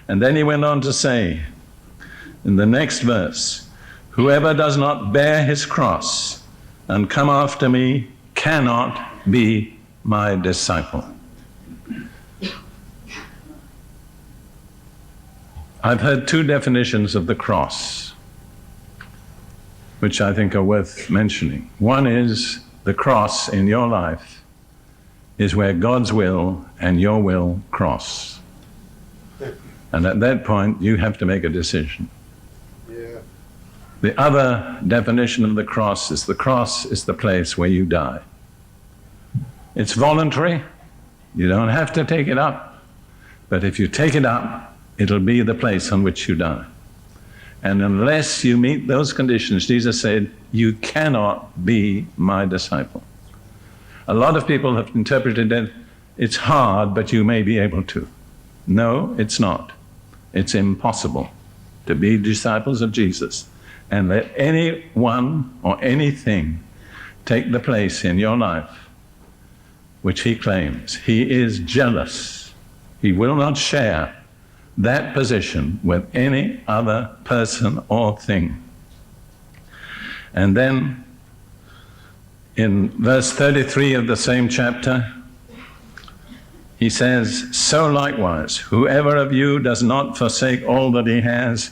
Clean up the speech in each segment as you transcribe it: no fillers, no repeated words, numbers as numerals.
And then he went on to say, in the next verse, whoever does not bear his cross and come after me cannot be my disciple. I've heard two definitions of the cross, which I think are worth mentioning. One is the cross in your life is where God's will and your will cross. And at that point, you have to make a decision. Yeah. The other definition of the cross is the place where you die. It's voluntary. You don't have to take it up. But if you take it up, it'll be the place on which you die. And unless you meet those conditions, Jesus said, you cannot be my disciple. A lot of people have interpreted it, it's hard, but you may be able to. No, it's not. It's impossible to be disciples of Jesus and let anyone or anything take the place in your life which he claims. He is jealous. He will not share that position with any other person or thing. And then in verse 33 of the same chapter, he says, so likewise, whoever of you does not forsake all that he has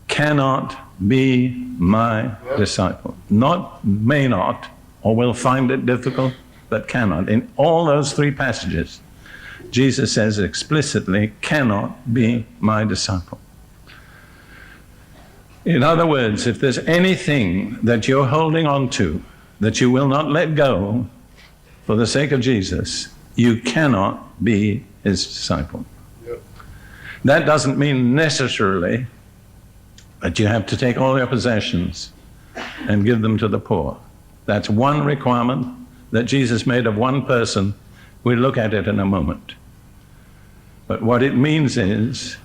cannot be my disciple. Not, may not, or will find it difficult, but cannot. In all those three passages, Jesus says explicitly, cannot be my disciple. In other words, if there's anything that you're holding on to that you will not let go for the sake of Jesus, you cannot be his disciple. Yep. That doesn't mean necessarily that you have to take all your possessions and give them to the poor. That's one requirement that Jesus made of one person. We'll look at it in a moment. But what it means is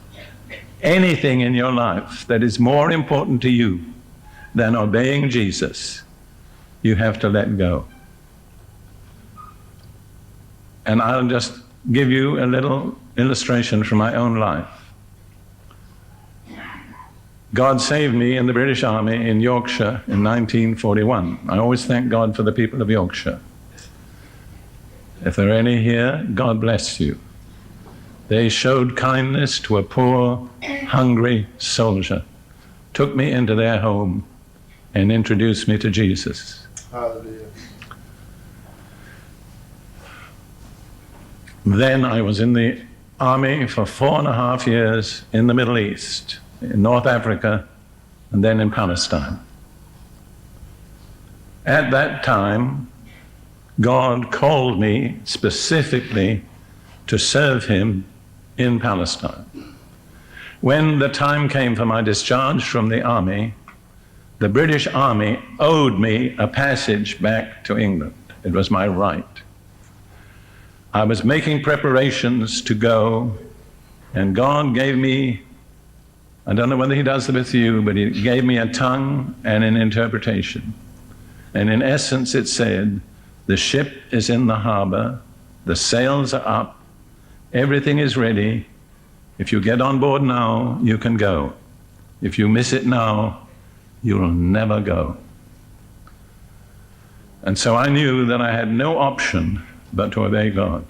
anything in your life that is more important to you than obeying Jesus, you have to let go. And I'll just give you a little illustration from my own life. God saved me in the British Army in Yorkshire in 1941. I always thank God for the people of Yorkshire. If there are any here, God bless you. They showed kindness to a poor, hungry soldier, took me into their home, and introduced me to Jesus. Hallelujah. Then I was in the army for 4.5 years in the Middle East, in North Africa, and then in Palestine. At that time, God called me specifically to serve him in Palestine. When the time came for my discharge from the army, the British Army owed me a passage back to England. It was my right. I was making preparations to go, and God gave me, I don't know whether he does it with you, but he gave me a tongue and an interpretation. And in essence it said, the ship is in the harbor, the sails are up, everything is ready. If you get on board now, you can go. If you miss it now, you'll never go. And so I knew that I had no option but to obey God.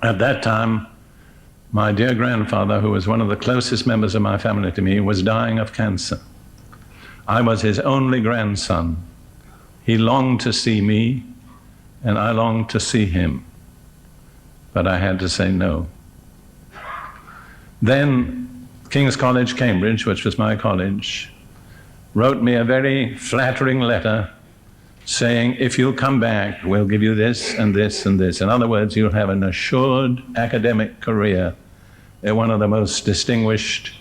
At that time, my dear grandfather, who was one of the closest members of my family to me, was dying of cancer. I was his only grandson. He longed to see me, and I longed to see him. But I had to say no. Then King's College, Cambridge, which was my college, wrote me a very flattering letter saying, if you'll come back, we'll give you this and this and this. In other words, you'll have an assured academic career at one of the most distinguished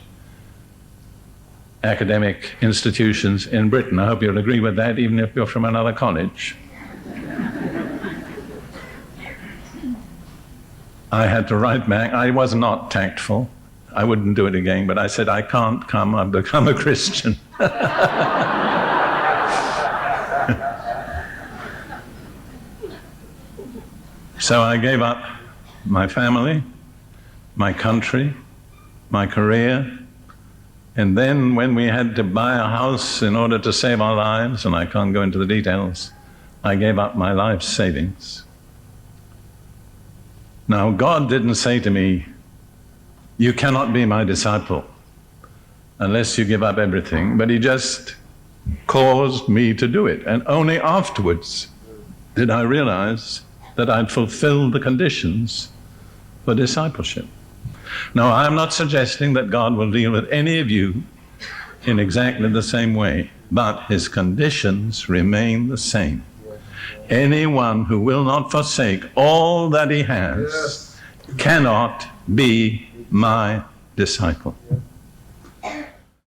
academic institutions in Britain. I hope you'll agree with that, even if you're from another college. I had to write back. I was not tactful. I wouldn't do it again, but I said, I can't come. I've become a Christian. So I gave up my family, my country, my career. And then when we had to buy a house in order to save our lives, and I can't go into the details, I gave up my life savings. Now, God didn't say to me, you cannot be my disciple unless you give up everything, but he just caused me to do it. And only afterwards did I realize that I'd fulfilled the conditions for discipleship. Now, I'm not suggesting that God will deal with any of you in exactly the same way, but his conditions remain the same. Anyone who will not forsake all that he has cannot be my disciple.